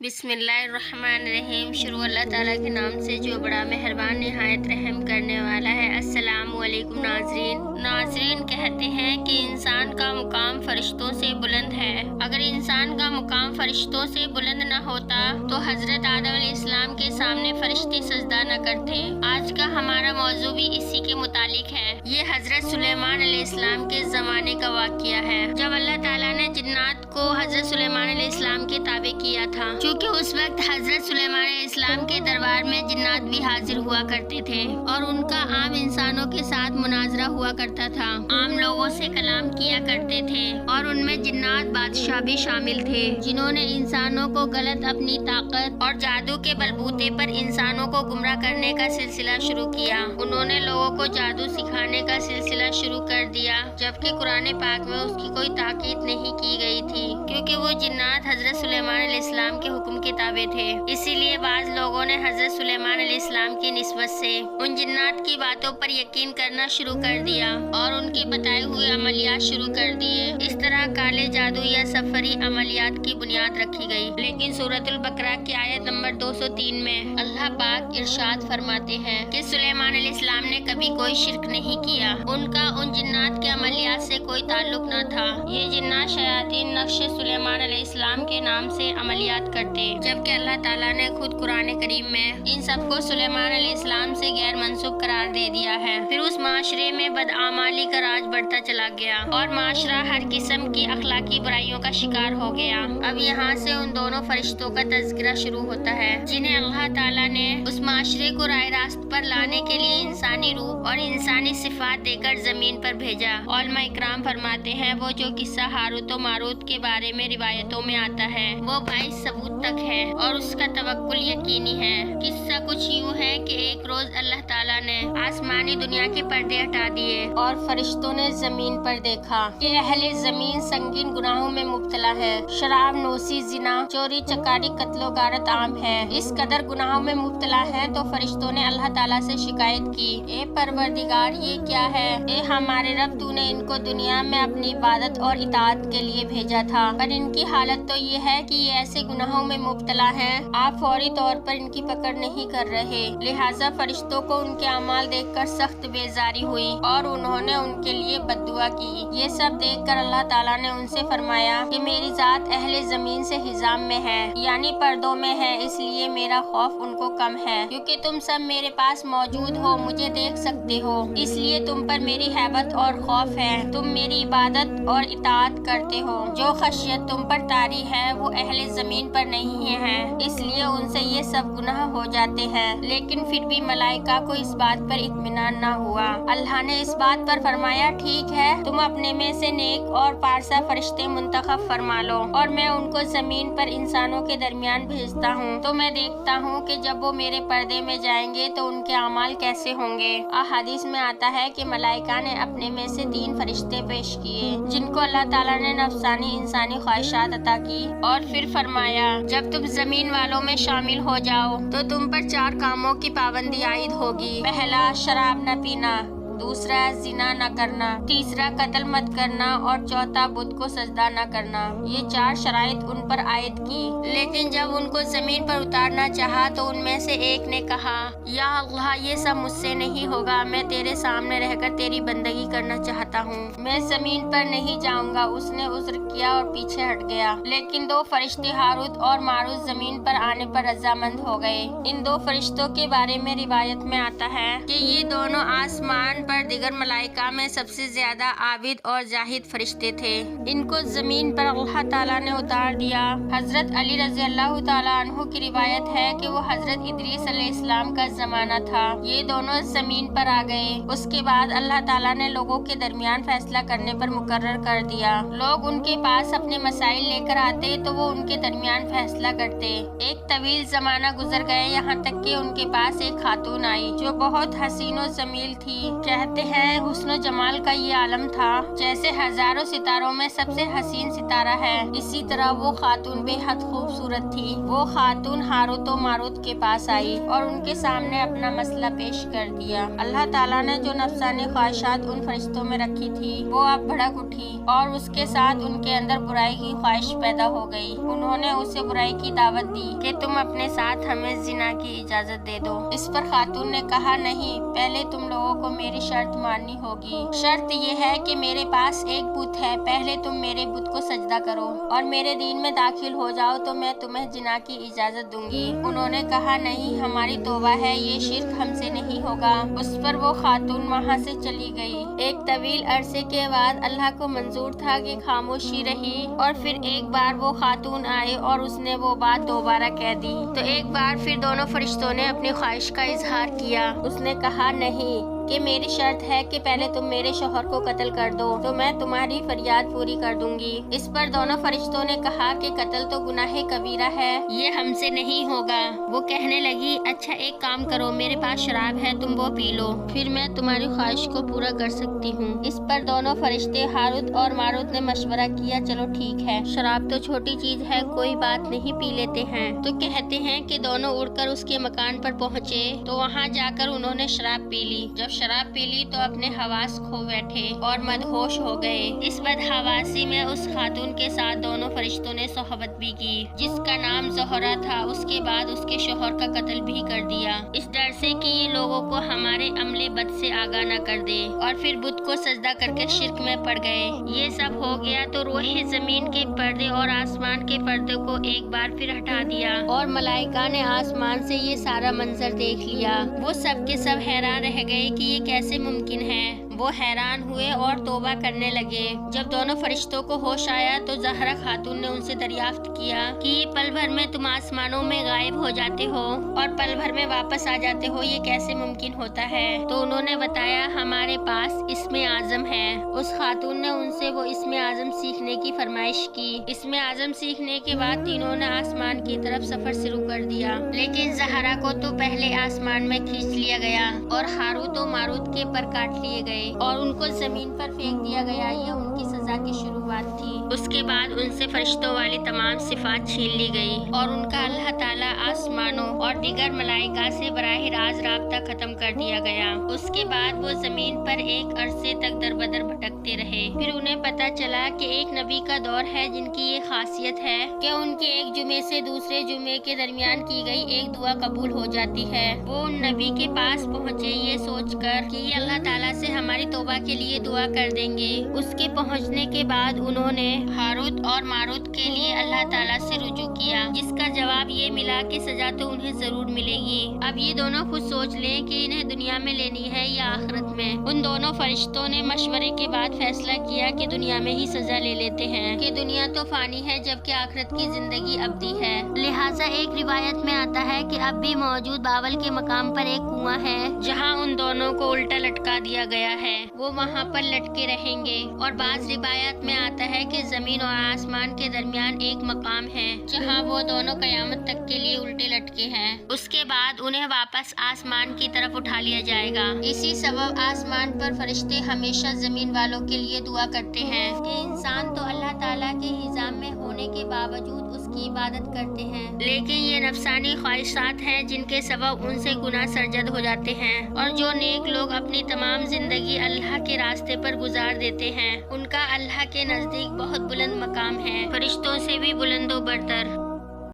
بسم اللہ الرحمن الرحیم۔ شروع اللہ تعالیٰ کے نام سے جو بڑا مہربان نہایت رحم کرنے والا ہے۔ السلام علیکم ناظرین کہتے ہیں کہ انسان کا مقام فرشتوں سے بلند ہے۔ اگر انسان کا مقام فرشتوں سے بلند نہ ہوتا تو حضرت آدم علیہ السلام کے سامنے فرشتے سجدہ نہ کرتے۔ آج کا ہمارا موضوع بھی اسی کے متعلق ہے۔ یہ حضرت سلیمان علیہ السلام کے زمانے کا واقعہ ہے، جب اللہ تعالیٰ نے جنات کو حضرت سلیمان علیہ السلام کے تابع کیا تھا، کیونکہ اس وقت حضرت سلیمان علیہ السلام کے دربار میں جنات بھی حاضر ہوا کرتے تھے اور ان کا عام انسانوں کے ساتھ مناظرہ ہوا کرتا تھا۔ عام لوگوں سے کلام کیا کرتے تھے اور ان میں جنات بادشاہ بھی شامل تھے، جنہوں نے انسانوں کو غلط اپنی طاقت اور جادو کے بلبوتے پر انسانوں کو گمراہ کرنے کا سلسلہ شروع کیا۔ انہوں نے لوگوں کو جادو سکھانے کا سلسلہ شروع کر دیا، جبکہ قرآن پاک میں اس کی کوئی تاکید نہیں کی گئی تھی، کیونکہ وہ جنات حضرت سلیمان علیہ السلام کے حکم کے تابع تھے۔ اسی لیے بعض لوگوں نے حضرت سلیمان علیہ السلام کی نسبت سے ان جنات کی باتوں پر یقین کرنا شروع کر دیا اور ان کی بتائے ہوئے عملیات شروع کر دیے۔ اس طرح کالے جادو یا سفری عملیات کی بنیاد رکھی گئی۔ لیکن سورۃ البقرہ کی آیت نمبر 203 میں اللہ پاک ارشاد فرماتے ہیں کہ سلیمان علیہ السلام نے کبھی کوئی شرک نہیں کیا، ان کا ان جنات کے عملیات سے کوئی تعلق نہ تھا۔ یہ جنات شیاطین نقش سلیمان علیہ السلام کے نام سے عملیات کرتے، جبکہ اللہ تعالیٰ نے خود قرآن کریم میں ان سب کو سلیمان علیہ السلام سے غیر منسوب قرار دے دیا ہے۔ پھر اس معاشرے میں بدعمالی کا راج بڑھتا چلا گیا اور معاشرہ ہر قسم کی اخلاقی برائیوں کا شکار ہو گیا۔ اب یہاں سے ان دونوں فرشتوں کا تذکرہ شروع ہوتا ہے، جنہیں اللہ تعالیٰ نے اس معاشرے کو راہ راست پر لانے کے لیے انسانی روح اور انسانی صفات دے کر زمین پر بھیجا۔ علماء اکرام فرماتے ہیں وہ جو قصہ ہاروت و ماروت کے بارے میں روایتوں میں آتا ہے وہ 22 ثبوت تک ہے اور اس کا توکل یقینی ہے۔ قصہ کچھ یوں ہے کہ ایک روز اللہ تعالیٰ نے آسمانی دنیا کے پردے ہٹا دیے اور فرشتوں نے زمین پر دیکھا کہ اہل زمین سنگین گناہوں میں مبتلا ہے۔ شراب نوشی، زنا، چوری چکاری، قتل و غارت عام ہے۔ اس قدر گناہوں میں مبتلا ہے تو فرشتوں نے اللہ تعالیٰ سے شکایت کی، اے پروردگار یہ کیا ہے؟ اے ہمارے رب، تو نے ان کو دنیا میں اپنی عبادت اور اطاعت کے لیے بھیجا تھا، پر ان کی حالت تو یہ ہے کہ یہ ایسے گناہوں میں مبتلا ہیں، آپ فوری طور پر ان کی پکڑ نہیں کر رہے۔ لہٰذا فرشتوں کو ان کے اعمال دیکھ کر سخت بیزاری ہوئی اور انہوں نے ان کے لیے بد دعا کی۔ یہ سب دیکھ کر اللہ تعالیٰ نے ان سے فرمایا کہ میری ذات اہل زمین سے حجاب میں ہے، یعنی پردوں میں ہے، اس لیے میرا خوف ان کو کم ہے، کیونکہ تم سب میرے پاس موجود ہو، مجھے دیکھ سکتے ہو، اس لیے تم پر میری ہیبت اور خوف ہے، تم میری عبادت اور اطاعت کرتے ہو۔ جو خشیت تم پر طاری ہے وہ اہل زمین پر نہیں ہے، اس لیے ان سے یہ سب گناہ ہو جاتے ہیں۔ لیکن پھر بھی ملائکہ کو اس بات پر اطمینان نہ ہوا۔ اللہ نے اس بات پر فرمایا ٹھیک ہے، تم اپنے میں سے نیک اور پارسا فرشتے منتخب فرما لو اور میں ان کو زمین پر انسانوں کے درمیان بھیجتا ہوں، تو میں دیکھتا ہوں کہ جب وہ میرے پردے میں جائیں گے تو ان کے اعمال کیسے ہوں گے۔ احادیث میں آتا ہے کہ ملائکہ نے اپنے میں سے 3 فرشتے پیش کیے جن کو اللہ تعالیٰ نے نفسانی انسانی خواہشات عطا کی، اور پھر فرمایا جب تم زمین والوں میں شامل ہو جاؤ تو تم پر 4 کاموں کی پابندی عائد ہوگی۔ پہلا، شراب نہ پینا، دوسرا زنا نہ کرنا، تیسرا قتل مت کرنا، اور چوتھا بت کو سجدہ نہ کرنا۔ یہ 4 شرائط ان پر عائد کی، لیکن جب ان کو زمین پر اتارنا چاہا تو ان میں سے ایک نے کہا یا اللہ یہ سب مجھ سے نہیں ہوگا، میں تیرے سامنے رہ کر تیری بندگی کرنا چاہتا ہوں، میں زمین پر نہیں جاؤں گا۔ اس نے عذر کیا اور پیچھے ہٹ گیا۔ لیکن 2 فرشتے ہاروت اور ماروت زمین پر آنے پر رضامند ہو گئے۔ ان 2 فرشتوں کے بارے میں روایت میں آتا ہے کہ یہ دونوں آسمان پر دیگر ملائکہ میں سب سے زیادہ عابد اور زاہد فرشتے تھے۔ ان کو زمین پر اللہ تعالیٰ نے اتار دیا۔ حضرت علی رضی اللہ تعالیٰ عنہ کی روایت ہے کہ وہ حضرت ادریس علیہ السلام کا زمانہ تھا۔ یہ دونوں زمین پر آ گئے۔ اس کے بعد اللہ تعالیٰ نے لوگوں کے درمیان فیصلہ کرنے پر مقرر کر دیا۔ لوگ ان کے پاس اپنے مسائل لے کر آتے تو وہ ان کے درمیان فیصلہ کرتے۔ ایک طویل زمانہ گزر گئے، یہاں تک کہ ان کے پاس ایک خاتون آئی جو بہت حسین و جمیل تھی۔ کہتے ہیں حسن و جمال کا یہ عالم تھا جیسے ہزاروں ستاروں میں سب سے حسین ستارہ ہے، اسی طرح وہ خاتون بے حد خوبصورت تھی۔ وہ خاتون ہاروت و ماروت کے پاس آئی اور ان کے سامنے اپنا مسئلہ پیش کر دیا۔ اللہ تعالیٰ نے جو نفسانی خواہشات ان فرشتوں میں رکھی تھی وہ اب بھڑک اٹھی اور اس کے ساتھ ان کے اندر برائی کی خواہش پیدا ہو گئی۔ انہوں نے اسے برائی کی دعوت دی کہ تم اپنے ساتھ ہمیں زنا کی اجازت دے دو۔ اس پر خاتون نے کہا نہیں، پہلے تم لوگوں کو میری شرط ماننی ہوگی۔ شرط یہ ہے کہ میرے پاس ایک بت ہے، پہلے تم میرے بت کو سجدہ کرو اور میرے دین میں داخل ہو جاؤ تو میں تمہیں زنا کی اجازت دوں گی۔ انہوں نے کہا نہیں، ہماری توبہ ہے، یہ شرک ہم سے نہیں ہوگا۔ اس پر وہ خاتون وہاں سے چلی گئی۔ ایک طویل عرصے کے بعد اللہ کو منظور تھا کہ خاموشی رہی اور پھر ایک بار وہ خاتون آئی اور اس نے وہ بات دوبارہ کہہ دی تو ایک بار پھر دونوں فرشتوں نے اپنی خواہش کا اظہار کیا۔ اس نے کہا نہیں کہ میری شرط ہے کہ پہلے تم میرے شوہر کو قتل کر دو تو میں تمہاری فریاد پوری کر دوں گی۔ اس پر دونوں فرشتوں نے کہا کہ قتل تو گناہ کبیرہ ہے، یہ ہم سے نہیں ہوگا۔ وہ کہنے لگی اچھا ایک کام کرو، میرے پاس شراب ہے، تم وہ پی لو، پھر میں تمہاری خواہش کو پورا کر سکتی ہوں۔ اس پر دونوں فرشتے ہاروت اور ماروت نے مشورہ کیا چلو ٹھیک ہے، شراب تو چھوٹی چیز ہے، کوئی بات نہیں، پی لیتے ہیں۔ تو کہتے ہیں کہ دونوں اڑ کر اس کے مکان پر پہنچے تو وہاں جا کر انہوں نے شراب پی لی۔ جب شراب پی لی تو اپنے حواس کھو بیٹھے اور مدہوش ہو گئے۔ اس بدحواسی میں اس خاتون کے ساتھ دونوں فرشتوں نے صحبت بھی کی جس کا نام زہرا تھا۔ اس کے بعد اس کے شوہر کا قتل بھی کر دیا، اس ڈر سے کہ یہ لوگوں کو ہمارے عمل بد سے آگاہ نہ کر دے، اور پھر بت کو سجدہ کر کے شرک میں پڑ گئے۔ یہ سب ہو گیا تو روح زمین کے پردے اور آسمان کے پردے کو ایک بار پھر ہٹا دیا اور ملائکہ نے آسمان سے یہ سارا منظر دیکھ لیا۔ وہ سب کے سب حیران رہ گئے کہ یہ کیسے ممکن ہے۔ وہ حیران ہوئے اور توبہ کرنے لگے۔ جب دونوں فرشتوں کو ہوش آیا تو زہرا خاتون نے ان سے دریافت کیا کہ یہ پل بھر میں تم آسمانوں میں غائب ہو جاتے ہو اور پل بھر میں واپس آ جاتے ہو، یہ کیسے ممکن ہوتا ہے؟ تو انہوں نے بتایا ہمارے پاس اسم اعظم ہے۔ اس خاتون نے ان سے وہ اسم اعظم سیکھنے کی فرمائش کی۔ اسم اعظم سیکھنے کے بعد تینوں نے آسمان کی طرف سفر شروع کر دیا، لیکن زہرا کو تو پہلے آسمان میں کھینچ لیا گیا اور ہاروت و ماروت کے پر کاٹ لیے گئے اور ان کو زمین پر پھینک دیا گیا۔ یہ ان کی سزا کی شروعات تھی۔ اس کے بعد ان سے فرشتوں والی تمام صفات چھین لی گئی اور ان کا اللہ تعالیٰ آسمانوں اور دیگر ملائکہ سے براہ راست رابطہ ختم کر دیا گیا۔ اس کے بعد وہ زمین پر ایک عرصے تک در بدر بھٹکتے رہے۔ پھر انہیں پتا چلا کہ ایک نبی کا دور ہے جن کی یہ خاصیت ہے کہ ان کی ایک جمعے سے دوسرے جمعے کے درمیان کی گئی ایک دعا قبول ہو جاتی ہے۔ وہ ان نبی کے پاس پہنچے یہ سوچ کر کہ یہ اللہ تعالیٰ سے ہماری توبہ کے لیے دعا کر دیں گے۔ اس کے پہنچنے کے بعد انہوں نے ہاروت اور ماروت کے لیے اللہ تعالیٰ سے رجوع کیا، جس کا جواب یہ ملا کہ سزا تو انہیں ضرور ملے گی۔ اب یہ دونوں خود سوچ لیں کہ انہیں دنیا میں لینی ہے یا آخرت میں۔ ان دونوں فرشتوں نے مشورے کے بعد فیصلہ کیا کہ دنیا میں ہی سزا لے لیتے ہیں کہ دنیا تو فانی ہے جبکہ آخرت کی زندگی ابدی ہے۔ لہٰذا ایک روایت میں آتا ہے کہ اب بھی موجود باول کے مقام پر ایک کنواں ہے جہاں ان دونوں کو الٹا لٹکا دیا گیا ہے، وہ وہاں پر لٹکے رہیں گے۔ اور بعض روایات میں آتا ہے کہ زمین اور آسمان کے درمیان ایک مقام ہے جہاں وہ دونوں قیامت تک کے لیے الٹے لٹکے ہیں۔ اس کے بعد انہیں واپس آسمان کی طرف اٹھا لیا جائے گا۔ اسی سبب آسمان پر فرشتے ہمیشہ زمین والوں کے لیے دعا کرتے ہیں کہ انسان تو اللہ تعالیٰ کے نظام میں ہونے کے باوجود اس کی عبادت کرتے ہیں، لیکن یہ نفسانی خواہشات ہیں جن کے سبب ان سے گناہ سرزد ہو جاتے ہیں، اور جو نیک لوگ اپنی تمام زندگی اللہ کے راستے پر گزار دیتے ہیں ان کا اللہ کے نزدیک بہت بلند مقام ہے، فرشتوں سے بھی بلند و برتر۔